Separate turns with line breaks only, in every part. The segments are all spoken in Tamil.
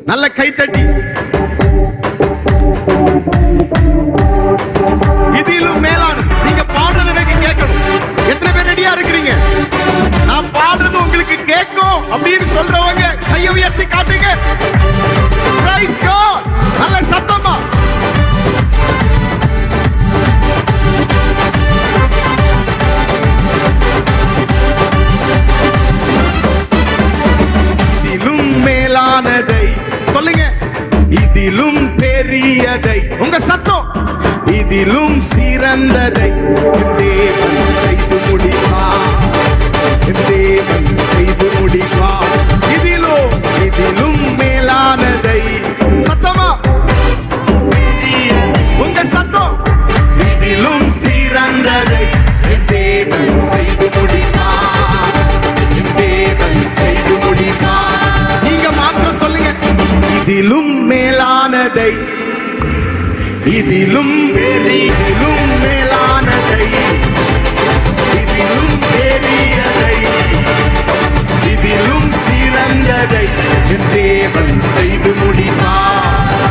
நல்ல கைத்தட்டி. இதிலும் மேலான நீங்க பாடுறது எனக்கு கேட்கணும். எத்தனை பேர் ரெடியா இருக்கிறீங்க? நான் பாடுறது உங்களுக்கு கேட்கும் அப்படின்னு சொல்றவங்க கையை உயர்த்தி காட்டுங்க. Praise God. நல்ல சத்தமா. இதிலும் மேலானதை சொல்லுங்க. இதிலும் பெரியதை உங்க சத்தம். இதிலும் சிறந்ததை என் தேவன் செய்து முடிப்பார். என் தேவன் செய்து முடிப்பார். இதிலும் மேலானதை சத்தமா உங்க சத்தம். இதிலும் சிறந்ததை என் தேவன் செய்து முடிப்பார். என் தேவன் செய்து முடிப்பார். நீங்க மாத்திரம் சொல்லுங்க. இதிலும் மேலானதை, இதிலும் மேலானதை, இதிலும் பெரியதை, இதிலும் சிறந்ததை என் தேவன் செய்து முடிப்பார்.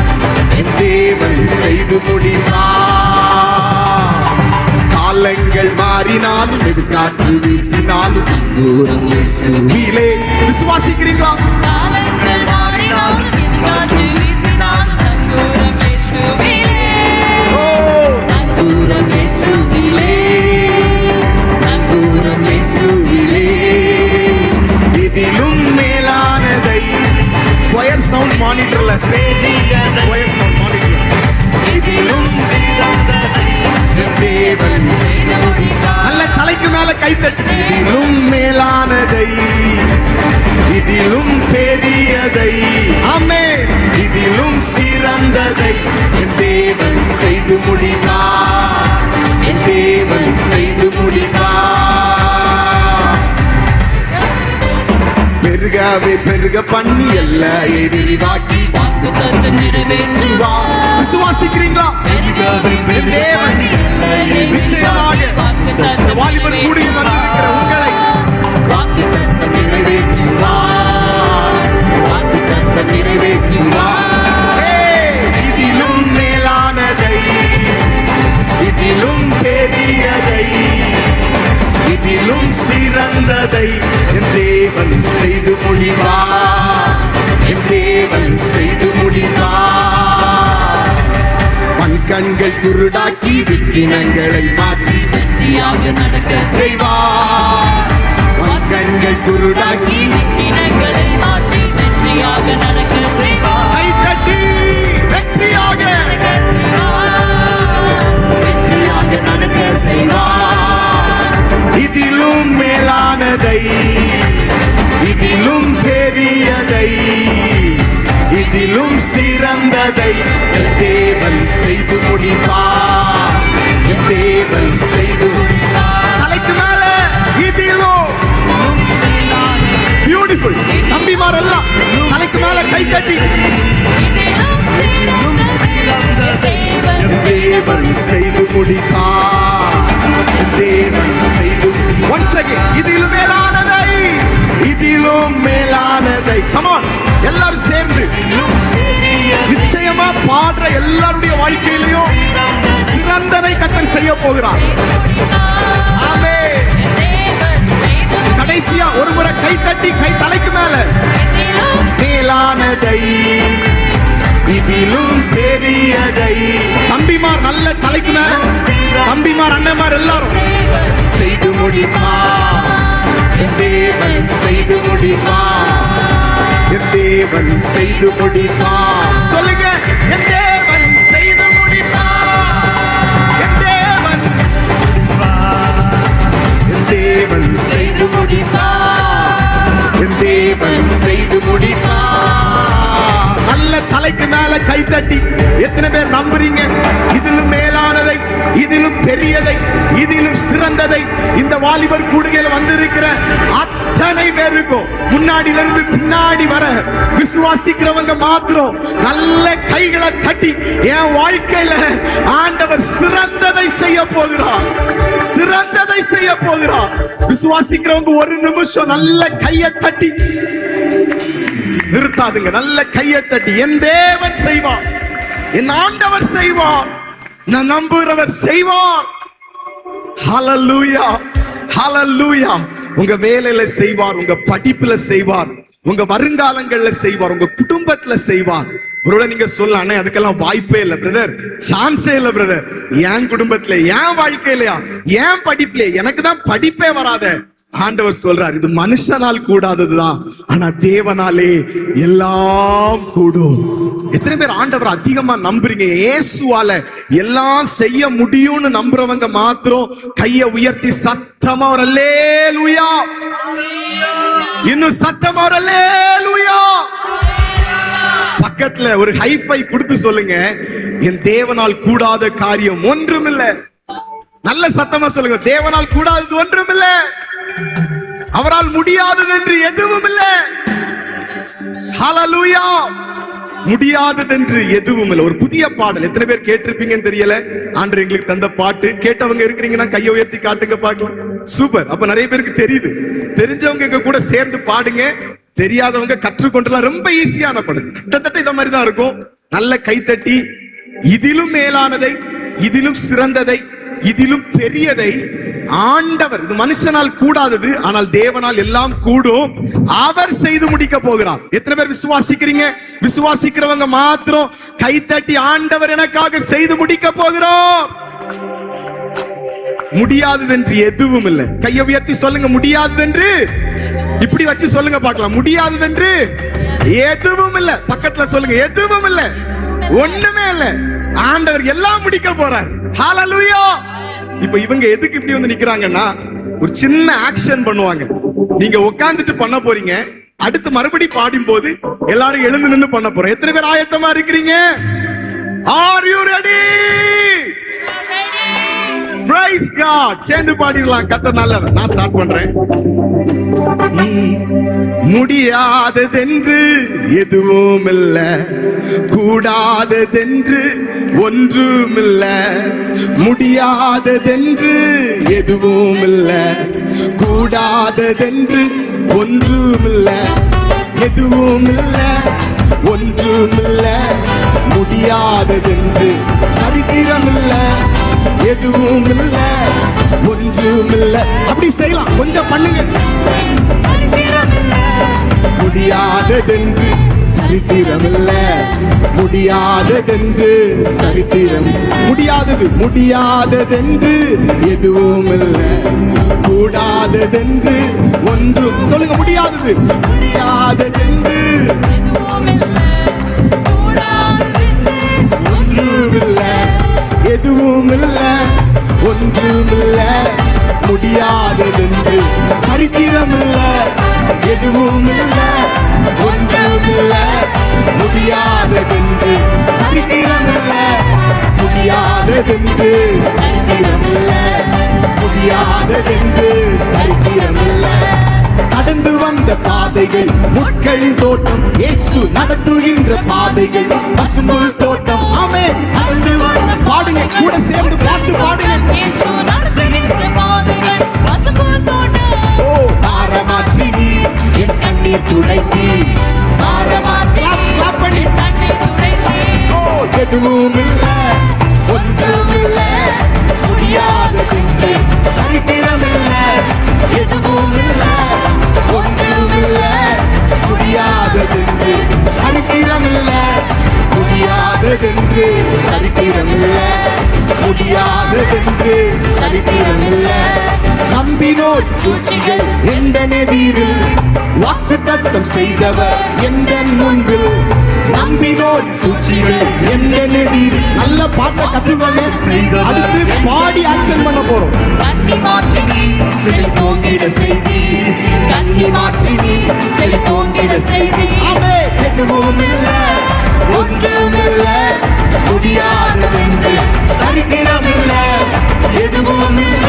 என் தேவன் செய்து முடிப்பார். காலங்கள் மாறினாலும் எது காற்று வீசினாலும் தூரம் இயேசுவிலே. விசுவாசிக்கிறீங்களா?
காலங்கள் மாறினாலும் எது காற்று வீசினாலும் தூரம் இயேசுவிலே. தூரம் இயேசுவிலே. தூரம் இயேசுவிலே.
இதிலும் மேலானதை வயர் சவுண்ட் மானிட்டர்ல வயர் சவுண்ட் மானிட்டர். இதிலும் சிறந்ததை என் தேவன் செய்து முடிப்பார். நல்ல தலைக்கு மேல கைத்தட்டு. இதிலும் மேலானதை, இதிலும் பெரியதை, ஆமென், இதிலும் சிறந்ததை என் தேவன் செய்து முடிப்பார். என் தேவன் செய்து முடிப்பார். பெருகவே பெருக பண்ணி எல்லையை விரிவாக்கி
வாக்குத்தத்தம் நிறைவேற்றுவார்.
விசுவாசிக்கிறீங்களா?
பெருகவே பெருக பண்ணி எல்லையை
நிச்சயமாக
வாக்குத்தத்தம்
வாலிபர் கூடி வந்திருக்கிற உங்களை
வாக்குத்தத்தம்
நிறைவேற்றுவார்.
வாக்குத்தத்தம்
நிறைவேற்றுவார். இதிலும் மேலானதை, இதிலும் பெரியதை, இதிலும் சிறந்ததை என் தேவன் செய்து முடிப்பார். என் தேவன் செய்து முடிப்பார். கண்கள் குருடாக்கி விக்கினங்களை மாற்றி
வெற்றியாக நடக்க
செய்வார். கண்கள் குருடாக்கி
விக்கினங்களை மாற்றி வெற்றியாக நடக்க செய்வார்.
கை தட்டி வெற்றியாக
வெற்றியாக நடக்க செய்வார்.
இதிலும் மேலானதை, இதிலும் பெரியதை, இதிலும் சிறந்ததை என் தேவன் செய்து முடிப்பார். என் தேவன் செய்து முடிப்பார். தலைக்கு மேல இதிலும் பியூட்டிஃபுல். தம்பிமார் எல்லாம் தலைக்கு மேல கை தட்டி.
இதிலும் சிறந்ததை
என் தேவன் செய்து முடிப்பார். என் தேவன் செய்து once again. இதிலும் மேலானதை, இதிலும் மேலானதை. come on எல்லாரும் சேர்ந்து நிச்சயமா பாடுற எல்லாருடைய வாழ்க்கையிலையும் சிறந்ததை கர்த்தர் செய்ய போகிறார். ஆமென். கடைசியா ஒரு முறை கை தட்டி கை தலைக்கு மேல. மேலானதை, இதிலும் பெரியதை. தம்பிமார் நல்ல தலைக்கு மேல. தம்பிமார் அண்ணன்மார் எல்லாரும் செய்து முடிப்பார். என் தேவன் செய்து முடிப்பார். என் தேவன் செய்து முடிப்பார். சொல்லுங்க. என் தேவன் செய்து முடிப்பார். என் தேவன், என் தேவன் செய்து முடிப்பார். என் தேவன் செய்து முடிப்பார். நல்ல தலைக்கு மேல கை தட்டி எத்தனை பேர் நம்புறீங்க? இதிலும் மேலானதை, இதிலும் பெரியதை, இதிலும் சிறந்ததை இந்த வாலிபர் கூடுகையில் வந்திருக்கிற அத்தனை பேருக்கும் முன்னாடில இருந்து பின்னாடி வர விசுவாசிக்கிறவங்க மாத்திரம் நல்ல கைகளை தட்டி என் வாழ்க்கையில ஆண்டவர் சிறந்ததை செய்ய போகிறார், சிறந்ததை செய்ய போகிறார். விசுவாசிக்கிறவங்க ஒரு நிமிஷம் நல்ல கையை தட்டி நிறுத்தாதுங்க. நல்ல கையை தட்டி என் தேவன் செய்வார், என் ஆண்டவர் செய்வார், நான் நம்புகிறவர் செய்வார். ஹல்லேலூயா, ஹல்லேலூயா. உங்க வேலையில செய்வார், உங்க படிப்புல செய்வார், உங்க வருங்காலங்கள்ல செய்வார், உங்க குடும்பத்துல செய்வார். ஒருவேளை நீங்க சொல்லலாம், அண்ணே அதுக்கெல்லாம் வாய்ப்பே இல்லை பிரதர், சான்ஸே இல்லை பிரதர். என் குடும்பத்துல, என் வாழ்க்கையிலயா, என் படிப்புல எனக்கு தான் படிப்பே வராத. ஆண்டவர் சொல்றார், இது மனுஷனால் கூடாததுதான், ஆனா தேவனாலே எல்லாம் கூடும். எத்தனை பேர் ஆண்டவர் அதிகமா நம்புறீங்க? இயேசுவால எல்லாம் செய்ய முடியும்னு நம்புறவங்க மாத்திரம் கையை உயர்த்தி சத்தமா ஒரு அல்லேலூயா, இன்னும் சத்தமா ஒரு அல்லேலூயா. பக்கத்துல ஒரு ஹைஃபை கொடுத்து சொல்லுங்க, என் தேவனால் கூடாத காரியம் ஒன்றுமில்லை. நல்ல சத்தமா சொல்லுங்க, தேவனால் கூடாதது ஒன்றுமில்லை, அவரால் முடியாதது என்று எதுவும் இல்லை. ஹல்லேலூயா. முடியாதது என்று எதுவும் இல்லை. ஒரு புதிய பாடல் எத்தனை பேர் கேட்டிருப்பீங்கன்னு தெரியல. ஆண்டவர் எங்களுக்கு தந்த பாட்டு கேட்டவங்க இருக்கிறீங்கன்னா கையை உயர்த்தி காட்டுங்க பார்க்கலாம். சூப்பர். அப்ப நிறைய பேருக்கு தெரியுது. தெரிஞ்சவங்க எங்க கூட சேர்ந்து பாடுங்க. தெரியாதவங்க கற்றுக்கொண்டலாம். ரொம்ப ஈஸியான பாடல், கிட்டத்தட்ட இந்த மாதிரி தான் இருக்கும். நல்ல கைத்தட்டி இதிலும் மேலானதை, இதிலும் சிறந்ததை, இதிலும் பெரியதை ஆண்டவர், இது மனுஷனால் கூடாதது ஆனால் தேவனால் எல்லாம் கூடும், அவர் செய்து முடிக்க போகிறார். எத்தனை பேர் விசுவாசிக்கிறீங்க? விசுவாசிக்கிறவங்க மாத்திரம் கைத்தட்டி ஆண்டவர் எனக்காக செய்து முடிக்க போகிறார். முடியாதது என்று எதுவும் இல்லை. கையை உயர்த்தி சொல்லுங்க, முடியாதது என்று. இப்படி வச்சு சொல்லுங்க பார்க்கலாம், முடியாதது என்று எதுவும் இல்லை. பக்கத்துல சொல்லுங்க, எதுவும் இல்லை, ஒண்ணுமே இல்லை. ஆண்டவர் எல்லாம் முடிக்க போறார். ஹல்லேலூயா. இப்ப இவங்க எதுக்கு இப்படி வந்து நிக்கிறாங்கன்னா, ஒரு சின்ன ஆக்ஷன் பண்ணுவாங்க. நீங்க உட்கார்ந்துட்டு பண்ண போறீங்க, அடுத்து மறுபடி பாடும் போது எல்லாரும் எழுந்து நின்னு பண்ண போறோம். எத்தனை பேர் ஆயத்தமா இருக்கிறீங்க? Are you ready? Praise God. சேர்ந்து பாடிடலாம். கர்த்தர் நல்லவர். நான் ஸ்டார்ட் பண்றேன். முடியாததென்று எதுவும் இல்ல, கூடாததென்று ஒன்றுமில்ல. முடியாததென்று எதுவும் இல்ல, கூடாததென்று ஒன்றுமில்ல. எதுவும் இல்ல, ஒன்றுமில்ல. முடியாததென்று சரித்திரம் இல்ல, எதுவும் இல்ல, ஒன்றும் இல்ல. அப்படி செய்யலாம், கொஞ்சம் பண்ணுங்க. முடியாததென்று சரித்திரம் இல்ல, முடியாததென்று சரித்திரம். முடியாதது, முடியாததென்று எதுவும் இல்ல, கூடாததென்று ஒன்றும். சொல்லுங்க, முடியாதது, முடியாததென்று ஒன்றும் இல்ல, எதுவும் இல்ல, ஒன்றும் இல்ல. முடியாததென்று சரித்திரம் இல்ல, எதுவும் இல்ல, ஒன்றும் இல்ல. முடியாததென்று சரித்திரம் இல்ல, முடியாததென்று சரித்திரம் இல்ல, முடியாததென்று சரித்திரம் இல்ல. கடந்து வந்த பாதைகள் முட்களின் தோட்டம், இயேசு நடத்துகின்ற பாதைகள் பசும்புல் தோட்டம். ஆமென். கடந்து பாடுங்க, கூட சேர்ந்து பாட்டு பாடுங்க.
இயேசு நடத்துகின்ற பாதைகள் பசும்புல் தோட்டம்.
ஓ, பாரமாற்றி நீ என் கண்ணீர் துடைத்தி, பாரமாற்றி
என் கண்ணீர் துடைத்தி.
ஓ, எதுவும் இல்ல, ஒன்றும் இல்ல. முடியாததென்று சரித்திரம் இல்ல, எதுவும் இல்ல, ஒன்றும் இல்ல. முடியாததென்று சரித்திரம் இல்ல, முடியாததென்று சரித்திரம் இல்ல, முடியாததென்று சரித்திரம் இல்ல. நம்பினோர் சூழ்ச்சிகள் எந்த நெதிரில், வாக்குத்தத்தம் செய்தவர் எந்த முன்பில். நம்பினோர் சூழ்ச்சிகள் எந்த நெதிரில். நல்ல பாட்டை கற்றுக்கோங்க. அடுத்து பாடி ஆக்ஷன் பண்ண போறோம்.
கண்ணி மாற்றி நீ செழித்தோங்கிட செய்தி, கண்ணி மாற்றி நீ செழித்தோங்கிட செய்தி.
ஆமே. எதுவும் இல்ல, ஒன்றும் இல்ல. முடியாததென்று சரித்திரம் இல்ல, எதுவும் இல்ல,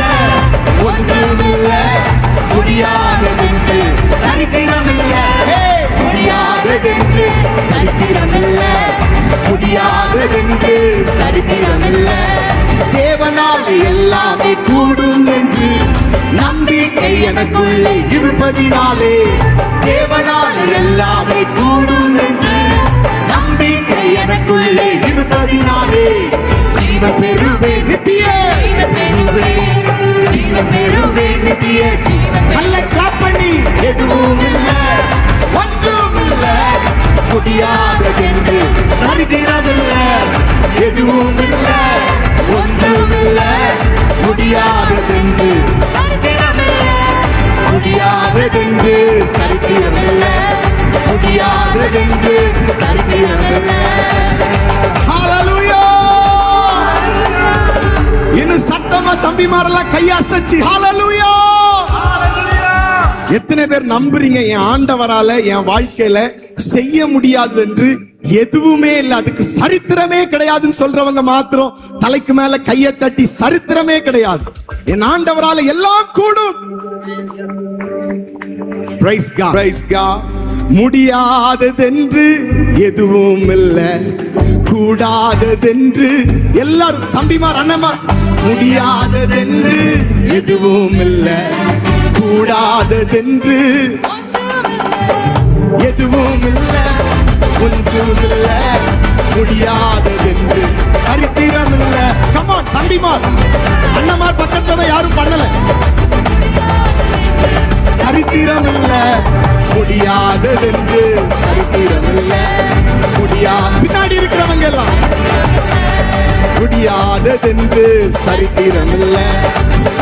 ஒன்றும் இல்ல. முடியாததென்று சரித்திரம் இல்ல, முடியாததென்று சரித்திரம் இல்ல, முடியாததென்று சரித்திரம் இல்ல. தேவனால் எல்லாமே கூடும் என்று
நம்பிக்கை எனக்குள்ளே
இருப்பதினாலே
தேவனால் எல்லாமே கூடும் என்று நம்பிக்கை எனக்குள்ளே
இருப்பதினாலே
ஜீவன் பெறுவேன்
நித்திய
ஜீவன் பெறுவேன் ஜீவன் பெறுவேன்
நித்திய
ஜீவன்
நல்ல கிளாப் பண்ணி எதுவும் இல்ல ஒன்றும் இல்ல முடியாததென்று சரித்திரமில்ல எதுவும் இல்ல ஒன்றும் இல்ல முடியாததென்று முடியாததென்று சரித்திரமில்ல முடியாததென்று சரித்திரமில்ல. ஹalleluya. இன்னும் சத்தமா தம்பிமாரெல்லாம் கையாசச்சி ஹalleluya. எத்தனை பேர் நம்புறீங்க என் ஆண்டவரால என் வாழ்க்கையில செய்ய முடியாது என்று எதுவுமே இல்ல, அதுக்கு சரித்திரமே கிடையாதுன்னு சொல்றவங்க மாத்திரம் தலைக்கு மேல கையை தட்டி சரித்திரமே கிடையாது, என் ஆண்டவரால எல்லாம் கூடும். Praise God. Praise God. முடியாததென்று எதுவும் இல்ல, கூடாததென்று எல்லாரும் தம்பிமார் அண்ணமார் முடியாததென்று எதுவும் இல்ல, கூடாததென்று எதுவும் இல்ல, ஒன்றும் இல்ல, முடியாததென்று சரித்திரம் இல்ல. கமான் தம்பிமார் அண்ணமார் பக்கத்துல யாரும் பண்ணல, சரித்திரம் இல்ல, முடியாததென்று சரித்திரம் இல்ல, பின்னாடி இருக்கிறவங்க எல்லாம் முடியாததென்று சரித்திரம் இல்ல,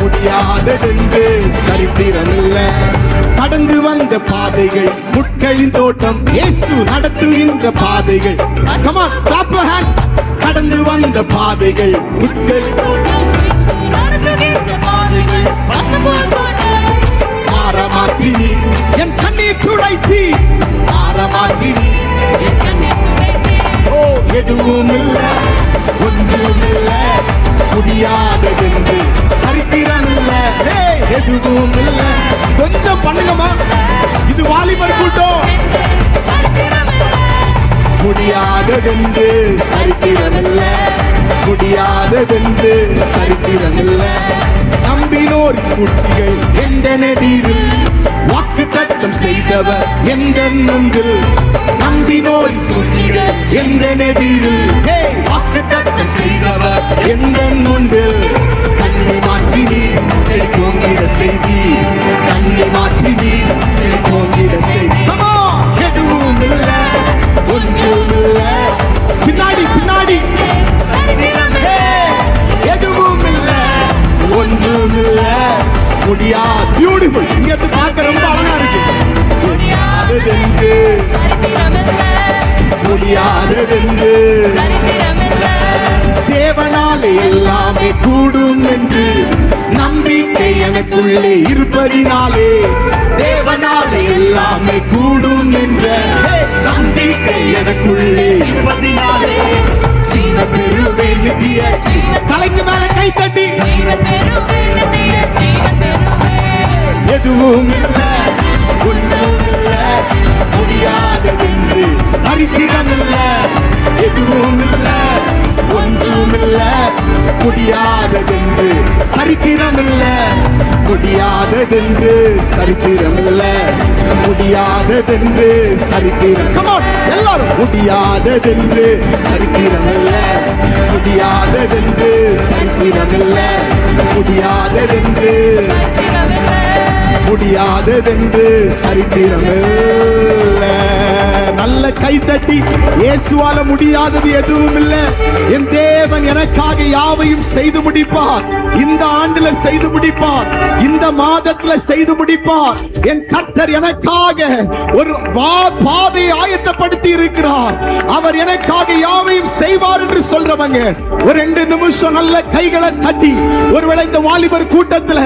முடியாததென்று சரித்திரம் இல்ல. கடந்து வந்த பாதைகள் முட்களின் தோட்டம், இயேசு நடத்துகின்ற பாதைகள். Come on, clap your hands. கடந்து வந்த பாதைகள் முட்களின் மாறமாற்றி என் கண்ணீர் துடைத்தி மாறமாற்றி ஓ எதுவும் இல்ல ஒன்றும் இல்ல முடியாததென்று சரித்திரம் இல்ல, எதுவும் இல்ல. கொஞ்சம் பண்ணுங்கம்மா, இது வாலிபர் கூட்டம். முடியாததென்று சரித்திரம் இல்ல, முடியாததென்று சரித்திரம் இல்ல. நம்பினோர் சூழ்ச்சிகள் எந்த நெதிரில் வாக்கு தத்தம் செய்தவர் எந்த முன்பில், நம்பினோர் சூழ்ச்சிகள் எந்த நெதிரில் வாக்கு தத்தம் செய்தவர் எந்த முன்பில். கண்ணை மாற்றி நீ செழித்தோங்கிட செய்தி, கண்ணை மாற்றி நீ செழித்தோங்கிட செய்தி. எதுவும் இல்ல ஒன்றும் இல்ல, பின்னாடி பின்னாடி எதுவும் இல்ல ஒன்றும் இல்ல முடியாது. பியூட்டிஃபுல், இங்க இருந்து பார்க்க ரொம்ப அழகா இருக்கு. முடியாததென்று முடியாததென்று தேவனாலே எல்லாமே கூடும் என்று நம்பிக்கை எனக்குள்ளே இருப்பதினாலே, தேவனாலே எல்லாமே கூடும் என்ற நம்பிக்கை எனக்குள்ளே இருப்பதினாலே ஜீவன் பெறுவேன் நித்திய ஜீவன். தலைக்கு மேல கை தட்டி எதுவும் இல்ல ஒன்றும் இல்ல முடியாததென்று சரித்திரம் இல்ல, எதுவும் இல்ல ஒன்றும் இல்ல முடியாததென்று சரித்திரம் இல்ல, முடியாததென்று சரித்திரம் இல்ல, முடியாததென்று சரித்திரம். Come on எல்லாரும் முடியாததென்று சரித்திரம் இல்ல, முடியாததென்று சரித்திரம் இல்ல, முடியாததென்று முடியாததென்று சரித்திரம் இல்ல. நல்ல கை தட்டி இயேசுவால முடியாதது எதுவும் இல்ல. என் தேவன் எனக்காக யாவையும் செய்து முடிப்பார். இந்த ஆண்டுல செய்து முடிப்பார், இந்த மாதத்துல செய்து முடிப்பார். என் கர்த்தர் எனக்காக ஒரு பாதையை ஆயத்தப்படுத்தி இருக்கிறார். அவர் எனக்காக யாவையும் செய்வார் என்று சொல்றவங்க ஒரு 2 நிமிஷம் நல்ல கைகளை தட்டி, ஒருவேளை இந்த வாலிபர் கூட்டத்துல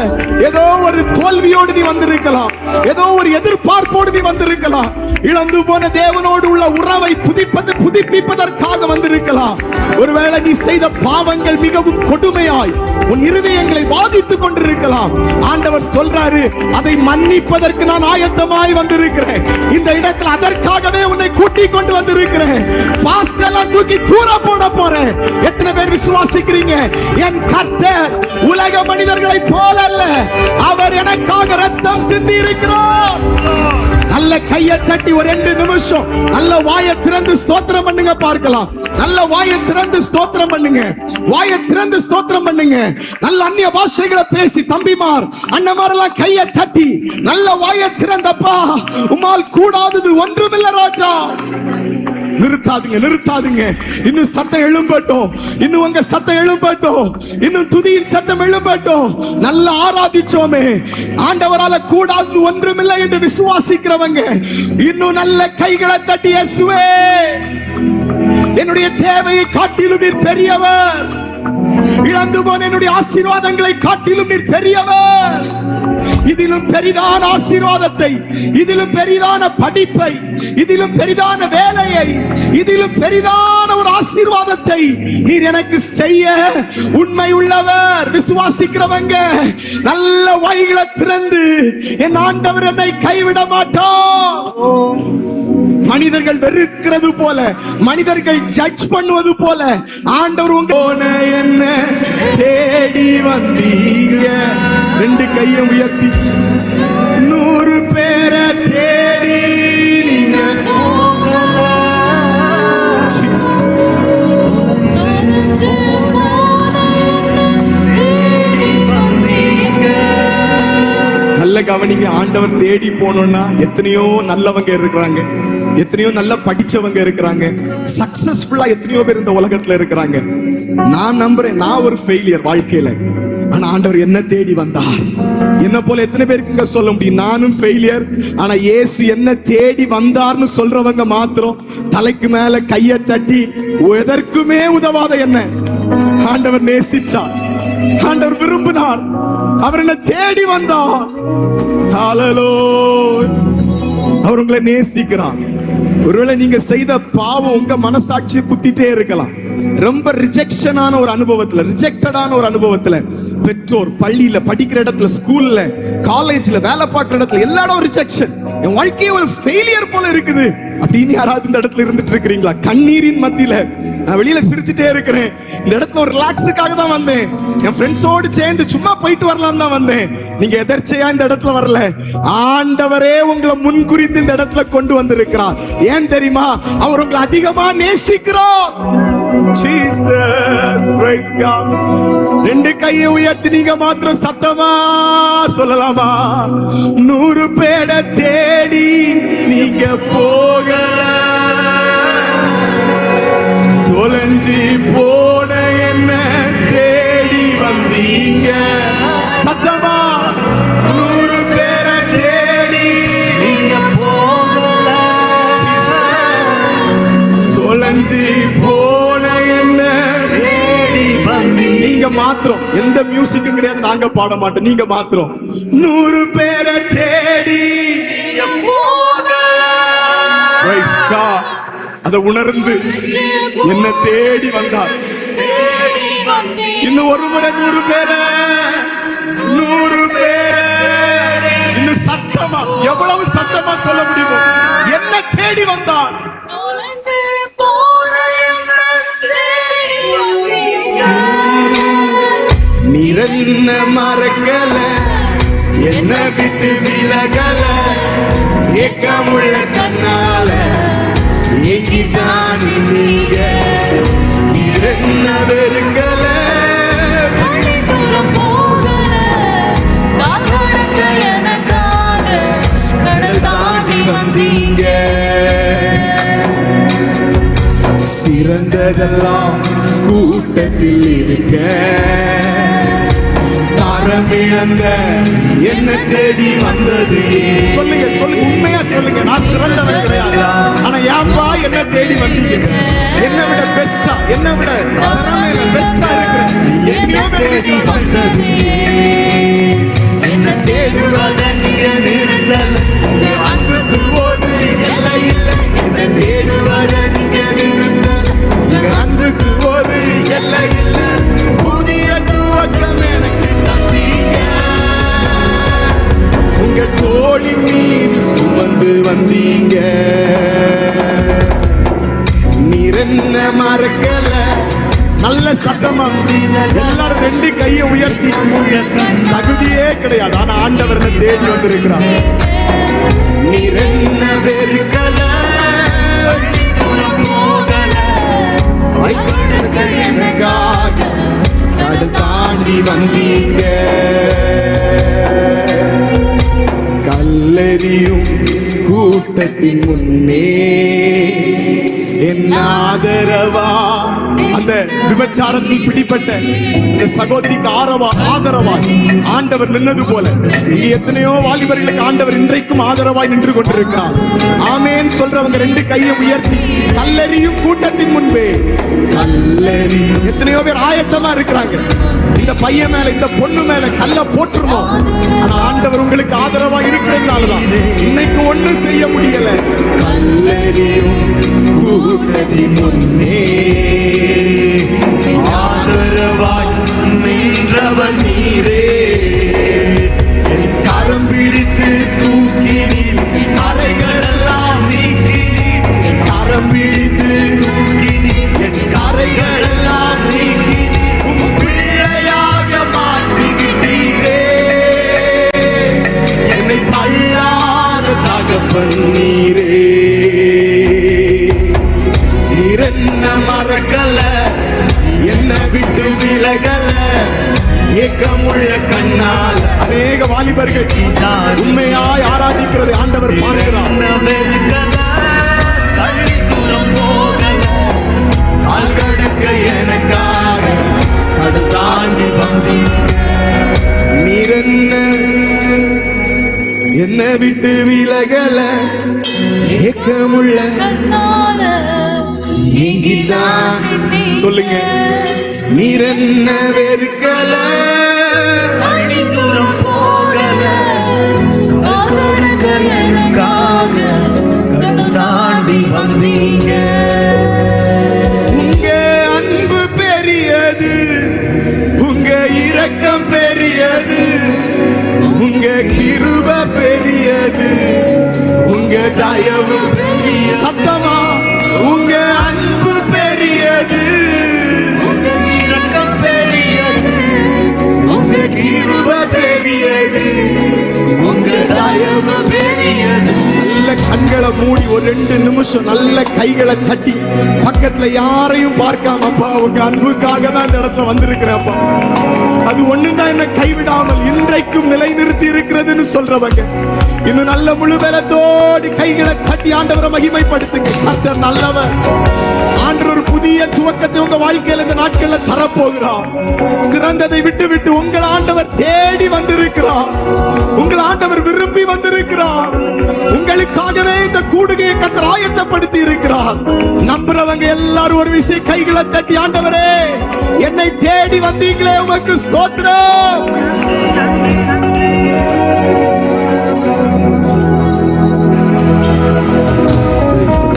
ஏதோ ஒரு தோல்வியோடு நீ வந்திருக்கலாம், ஏதோ ஒரு எதிர்பார்ப்போடு நீ வந்திருக்கலாம். இழந்து போன தேவனோடு உள்ள உறவை புதுப்பிப்பது புதுப்பிப்பதற்காக வந்திருக்கலாம். ஒருவேளை நீ செய்த பாவங்கள் மிகவும் கொடுமையாய் உன் இருதயங்களை பாதித்துக் கொண்டிருக்கலாம். ஆண்டவர் சொல்றாரு, அதை மன்னிப்பதற்கு நான் ஆயத்தமாய் வந்திருக்கிறேன். இந்த இடத்தில் அதற்காகவே உன்னை கூட்டிக் கொண்டு வந்திருக்கிறேன். பாஸ்டெல்லாம் தூக்கி தூர போட போறேன். எத்தனை பேர் விசுவாசிக்கிறீங்க? என் கர்த்தர் உலக மனிதர்களை போல அல்ல, அவர் எனக்காக ரத்தம் சிந்தி இருக்கிறார். நல்ல கையை தட்டி ஒரு 2 நிமிஷம் நல்ல வாயை திறந்து ஸ்தோத்திரம் பண்ணுங்க பார்க்கலாம். நல்ல வாயை திறந்து ஸ்தோத்திரம் பண்ணுங்க. வாயை திறந்து ஸ்தோத்திரம் பண்ணுங்க. நல்ல அந்நிய பாஷைகளை பேசி தம்பிமார் அண்ணமாரெல்லாம் கையை தட்டி நல்ல வாயை திறந்தப்பா, உம்மால் கூடாதது ஒன்றுமில்லை ராஜா. நிறுத்தாதுங்க, நிறுத்தாதுங்க. இன்னும் சத்தம் எழும்பட்டும், இன்னும் உங்க சத்தம் எழும்பட்டும், இன்னும் துதியின் சத்தம் எழும்பட்டும். நல்ல ஆராதிச்சோமே, ஆண்டவரால கூடாதது ஒன்றுமில்லை என்று விசுவாசிக்கிறவங்க இன்னும் நல்ல கைகளை தட்டி, இயேசுவே என்னுடைய தேவையை காட்டிலும் நீர் பெரியவர், இழந்து போன என்னுடைய ஆசீர்வாதங்களை காட்டிலும் நீர் பெரியவர். இதிலும் பெரிதான ஆசீர்வாதத்தை, இதிலும் பெரிதான படிப்பை, இதிலும் பெரிதான வேலையை, இதிலும் பெரிதான ஒரு ஆசீர்வாதத்தை நீர் எனக்கு செய்ய உண்மை உள்ளவர். விசுவாசிக்கிறவங்க நல்ல வாய்களை திறந்து, என் ஆண்டவர் என்னை கைவிட மாட்டார். மனிதர்கள் வெறுக்கிறது போல, மனிதர்கள் ஜட்ஜ் பண்ணுவது போல ஆண்டவர் உங்க என்ன தேடி வந்தீங்க. 2 கையை உயர்த்தி 100 பேரை தேடி நீங்க நல்ல கவனிங்க. ஆண்டவர் தேடி போனோம்னா எத்தனையோ நல்லவங்க இருக்கிறாங்க, எத்தனையோ நல்ல படிச்சவங்க இருக்கிறாங்க, சக்சஸ்ஃபுல்லா எத்தனையோ பேர் இந்த உலகத்துல இருக்கிறாங்க. நான் நம்புறேன், நான் ஒரு ஃபெயிலியர் வாழ்க்கையில. ஆனா ஆண்டவர் என்ன தேடி வந்தார். என்ன போல எத்தனை பேருக்கு சொல்ல முடியும், நானும் ஃபெயிலியர், ஆனா இயேசு என்ன தேடி வந்தார்னு சொல்றவங்க மாத்திரம் தலைக்கு மேல கையை தட்டி, எதற்குமே உதவாத என்ன ஆண்டவர் நேசிச்சார், ஆண்டவர் விரும்பினார், அவர் என்ன தேடி வந்தார். ஹல்லேலூயா. அவர் உங்களை நேசிக்கிறார். ஒருவேளை நீங்க செய்த பாவம் உங்க மனசாட்சியை குத்திட்டே இருக்கலாம். ரொம்ப ரிஜெக்ஷனான ஒரு அனுபவத்துல, ரிஜெக்டடான ஒரு அனுபவத்துல, பெற்றோர், பள்ளியில படிக்கிற இடத்துல, ஸ்கூல்ல, காலேஜ்ல, வேலை பார்க்கிற இடத்துல எல்லா இடம் ரிஜெக்ஷன். என் வாழ்க்கையே ஒரு ஃபெயிலியர் போல இருக்குது அப்படின்னு யாராவது இந்த இடத்துல இருந்துட்டு இருக்கிறீங்களா? கண்ணீரின் மத்தியில நான் வெளியில சிரிச்சுட்டே இருக்கிறேன். இந்த இடத்துல ஒரு ரிலாக்ஸுக்காக தான் வந்தேன், என் ஃப்ரெண்ட்ஸோடு சேர்ந்து சும்மா போயிட்டு வரலாம் தான் வந்தேன். நீங்க எதர்ச்சையா இந்த இடத்துல வரல, ஆண்டவரே உங்களை முன்குறித்து இந்த இடத்துல கொண்டு வந்திருக்கிறார். ஏன் தெரியுமா? அவர் உங்களை அதிகமா நேசிக்கிறார். Jesus, price God. 2 கையை உயர்த்தி நீங்க மாத்திரம் சத்தமா சொல்லலாமா? 100 பேரை தேடி நீங்க போகல, தொலைஞ்சி போன என்ன தேடி வந்தீங்க. சத்தமா 100 பேரை தேடி நீங்க போகல, தொலைஞ்சி போன என்ன தேடி வந்தீங்க. நீங்க மாத்திரம், எந்த மியூசிக்கும் கிடையாது, நாங்க பாட மாட்டோம், நீங்க மாத்திரம் 100 பேரை தேடி நீங்க போகல. Praise God. அதை உணர்ந்து என்ன தேடி வந்தார். இன்னும் ஒரு முறை 100 பேரை, 100 பேரை இன்னும் சத்தமா, எவ்வளவு சத்தமா சொல்ல முடியுமோ, என்ன தேடி வந்தார். நீரென்ன மறக்கல, என்ன விட்டு விலகல, ஏக்கமுள்ள கண்ணால ஏங்கிதான் நீங்க. நீரென்ன வெறுக்கல, கடல் தாண்டி வந்தீங்க. சிறந்ததெல்லாம் கூட்டத்தில் இருக்க, தரமிழந்த என்ன தேடி வந்தது. சொல்லுங்க, சொல்லுங்க, உண்மையா சொல்லுங்க. நான் சிறந்தவன் கிடையாது, ஆனா ஏன்பா என்ன தேடி வந்தீங்க? என்ன விட பெஸ்டா, என்ன விட திறமையில பெஸ்டா இருக்கிற எத்தனையோ பேர் வந்தது. என்ன தேடுவத நீங்க நிறுத்தல், அன்புக்கு ஒரு எல்லை இல்லை. என்ன தேடுவத நீங்க நிறுத்தல். கொண்டு வந்தீங்க. நீர் என்ன மறக்கல. நல்ல சத்தமா எல்லாரும் ரெண்டு கையை உயர்த்தி. தகுதியே கிடையாது, ஆனா ஆண்டவர் என்னை தேடி வந்திருக்கிறார். நீர் என்ன வெறுக்கல, கடல் தாண்டி வந்தீங்க. கல்லெறியும் கூட்டத்தின் முன்னே என் ஆதரவா. அந்த விபச்சாரத்தில் பிடிப்பட்ட இந்த சகோதரிக்கு ஆதரவா ஆண்டவர் நின்னது போல இங்க எத்தனையோ வாலிபர்களுக்கு ஆண்டவர் இன்றைக்கும் ஆதரவாய் நின்று கொண்டிருக்கிறார். ஆமேன் சொல்றவங்க ரெண்டு கையை உயர்த்தி. கல்லெறியும் கூட்டத்தின் முன்பே. கல்லெறியும். எத்தனையோ பேர் ஆயத்தமா இருக்கிறாங்க, இந்த பையன் மேல இந்த பொண்ணு மேல கல்ல போட்டுருணும். ஆனா ஆண்டவர் உங்களுக்கு ஆதரவா இருக்கிறதுனாலதான் இன்னைக்கு ஒண்ணும் செய்ய முடியல. கல்லெறியும் கூட்டத்தின் முன்னே ஆதரவாய் நின்றவன் நீரே. என் கரம் பிடித்து தூக்கினீர், கரைகள் எல்லாம் நீக்கினீர். என் கரம் பிடித்து தூக்கினீர், என் கரைகள் எல்லாம் நீக்கினீர். உம் பிள்ளையாக மாற்றிக்கிட்டீரே. என்னை தள்ளாத தகப்பன் நீரே. நீர் என்ன மறக்கல, என்னை விட்டு விலகல. ஏக்கமுள்ள கண்ணால் அநேக வாலிபர்கள் உண்மையாய் ஆராதிக்கிறது ஆண்டவர் பார்க்கிறார். கால் கடக்க எனக்காக கடல் தாண்டி வந்தீங்க. நீர் என்ன விட்டு விலகல. ஏக்கமுள்ள நீங்கிதான் சொல்லுங்க. நீர் என்ன வெறுக்கல,
தாண்டி வந்தீங்க.
உங்க அன்பு பெரியது, உங்க இரக்கம் பெரியது, உங்க கிருப பெரியது, உங்க தயவு சத்தமா. உங்க அன்பு பெரியது,
உங்க இரக்கம் பெரியது,
உங்க கிருப பெரியது,
உங்க தயவு பெரியது.
நல்ல கண்களை மூடி ஒரு 2 நிமிஷம் நல்ல கைகளை தட்டி பக்கத்துல யாரையும் பார்க்காம, அப்பா உங்க அன்புக்காக தான் இந்த இடத்துல வந்திருக்கிறேன்ப்பா, அது ஒண்ணுதான் என்ன கைவிடாமல் இன்றைக்கும் நிலை நிறுத்தி இருக்கிறதுன்னு சொல்றவங்க இன்னும் நல்ல முழு பலத்தோடு கைகளை தட்டி ஆண்டவரை மகிமைப்படுத்துங்க. கர்த்தர் நல்லவர். ஆண்டவர் ஒரு புதிய துவக்கத்தை உங்க வாழ்க்கையில இந்த நாட்கள்ல தரப்போகிறார். சிறந்ததை விட்டு விட்டு உங்கள் ஆண்டவர் தேடி வந்திருக்கிறார். உங்கள் ஆண்டவர் விரும்பி வந்திருக்கிறார். உங்களுக்காகவே இந்த கூடுகையை கர்த்தர் ஆயத்தப்படுத்தி இருக்கிறார். நம்புறவங்க எல்லாரும் ஒரு விஷயம் கைகளை தட்டி, ஆண்டவரே என்னை தேடி வந்தீங்களே உமக்கு ஸ்தோத்திரம்.